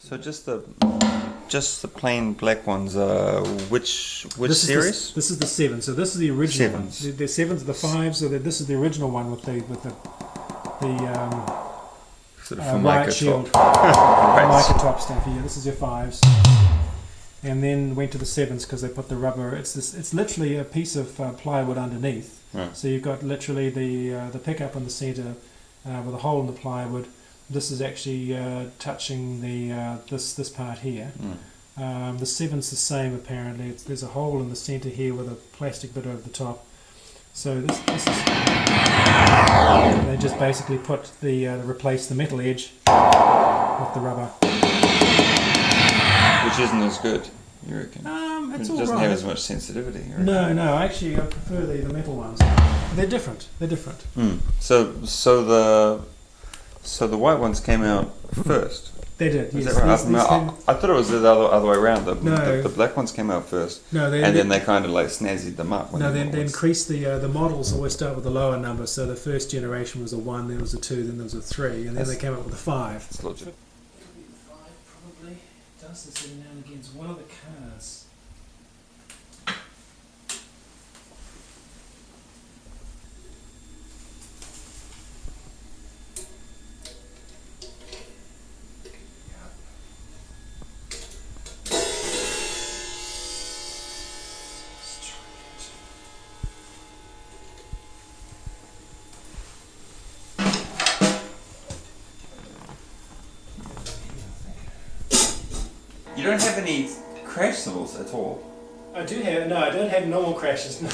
So just the plain black ones. Which series? This is the 7. So this is the original one. Sevens. The 7s, the 5s. So this is the original one with the Sort riot shield, Right. mica top stuff. Yeah, this is your 5s. And then went to the 7s because they put the rubber. It's literally a piece of plywood underneath. Right. So you've got literally the pickup in the centre with a hole in the plywood. This is actually touching the this part here. The 7's the same apparently. There's a hole in the centre here with a plastic bit over the top. So this is they just basically put replace the metal edge with the rubber. Which isn't as good, you reckon? It's It all doesn't right. have as much sensitivity. You reckon? No. Actually, I prefer the metal ones. They're different. So the white ones came out first. They did. Is Yes. that right? These I thought it was the other way around. No. The black ones came out first, no, then they kind of like snazzied them up. they increased the models always start with a lower number. So the first generation was a 1, then it was a 2, then there was a 3, and then they came up with a 5. It's logic. Probably does this every now and again. It's one of the cars. You don't have any crash cymbals at all. I don't have normal crashes. No.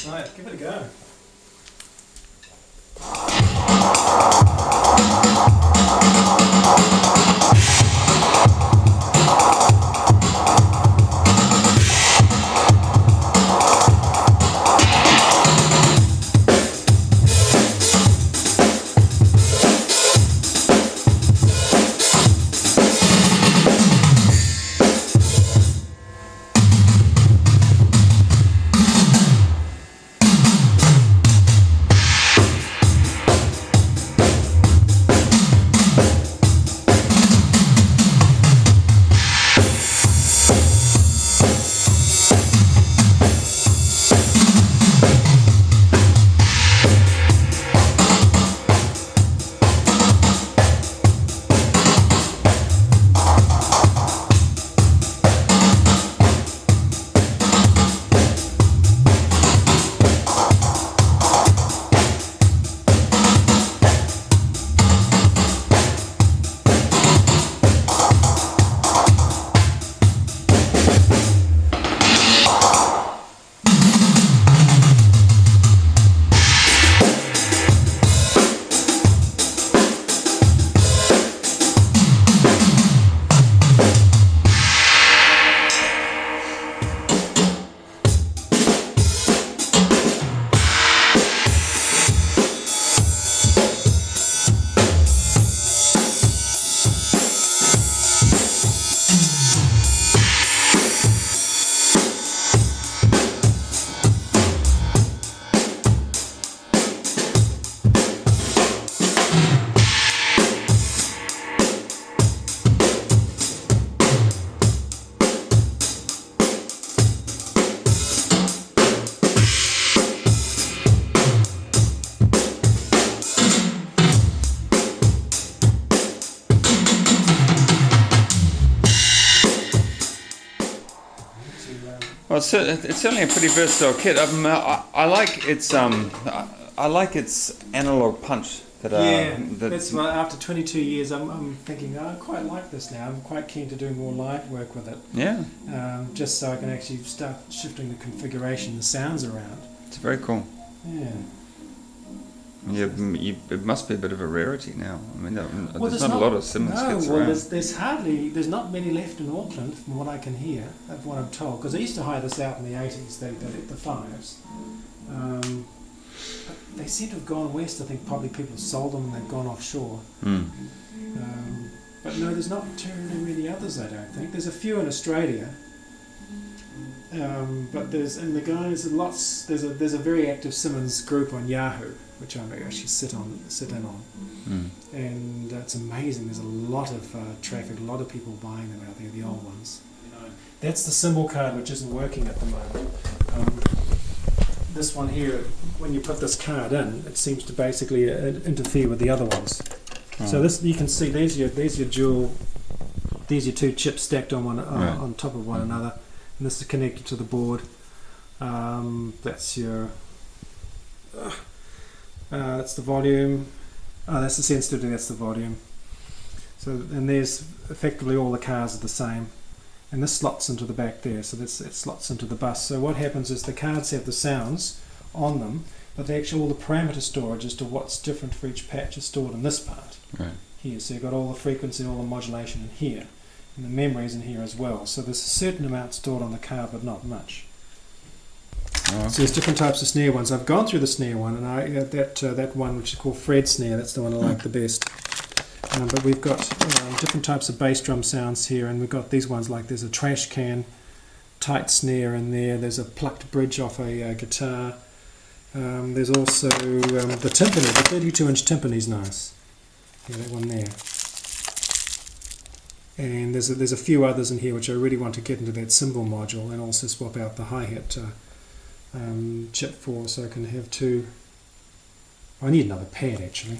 Right, give it a go. it's certainly a pretty versatile kit. I like its analog punch. That's why after 22 years, I'm thinking I quite like this now. I'm quite keen to do more live work with it. Yeah. Just so I can actually start shifting the configuration, the sounds around. It's very cool. Yeah. Yeah, it must be a bit of a rarity now. I mean, there's not a lot of Simmons kits well, around. there's not many left in Auckland, from what I can hear, of what I'm told. Because I used to hire this out in the 80s, the fives. But they seem to have gone west. I think probably people have sold them and they've gone offshore. But no, there's not terribly many others, I don't think. There's a few in Australia. But there's lots. There's a very active Simmons group on Yahoo, which I actually sit in on, and it's amazing. There's a lot of traffic, a lot of people buying them out there, the old ones. That's the cymbal card which isn't working at the moment. This one here, when you put this card in, it seems to basically interfere with the other ones. So this, you can see, there's your two chips stacked on one on top of one another. And this is connected to the board. That's your. That's the volume. That's the sensitivity. That's the volume. So, and there's effectively all the cars are the same, and this slots into the back there. So it slots into the bus. So what happens is the cards have the sounds on them, but all the parameter storage as to what's different for each patch is stored in this part here. So you've got all the frequency, all the modulation in here. And the memory's in here as well. So there's a certain amount stored on the card, but not much. So there's different types of snare ones. I've gone through the snare one, and that one which is called Fred snare, that's the one I like the best. But we've got different types of bass drum sounds here, and we've got these ones like there's a trash can tight snare in there. There's a plucked bridge off a guitar. There's also the timpani. The 32-inch timpani's nice. Yeah, that one there. And there's a few others in here which I really want to get into that cymbal module, and also swap out the hi-hat chip for, so I can have two. I need another pad actually.